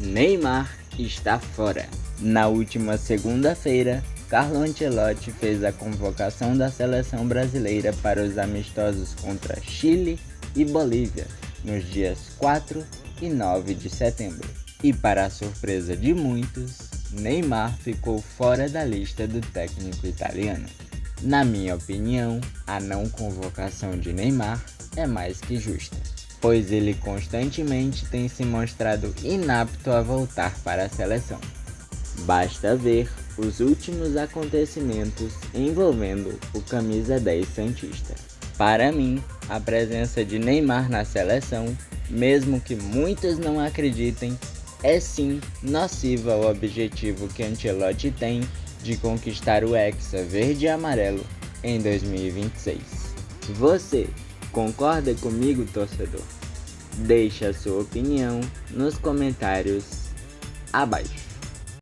Neymar está fora. Na última segunda-feira, Carlo Ancelotti fez a convocação da seleção brasileira para os amistosos contra Chile e Bolívia, nos dias 4 e 9 de setembro. E para a surpresa de muitos, Neymar ficou fora da lista do técnico italiano. Na minha opinião, a não convocação de Neymar é mais que justa, pois ele constantemente tem se mostrado inapto a voltar para a seleção. Basta ver os últimos acontecimentos envolvendo o camisa 10 santista. Para mim, a presença de Neymar na seleção, mesmo que muitos não acreditem, é sim nociva ao objetivo que Ancelotti tem de conquistar o Hexa verde e amarelo em 2026. Você concorda comigo, torcedor? Deixe a sua opinião nos comentários abaixo.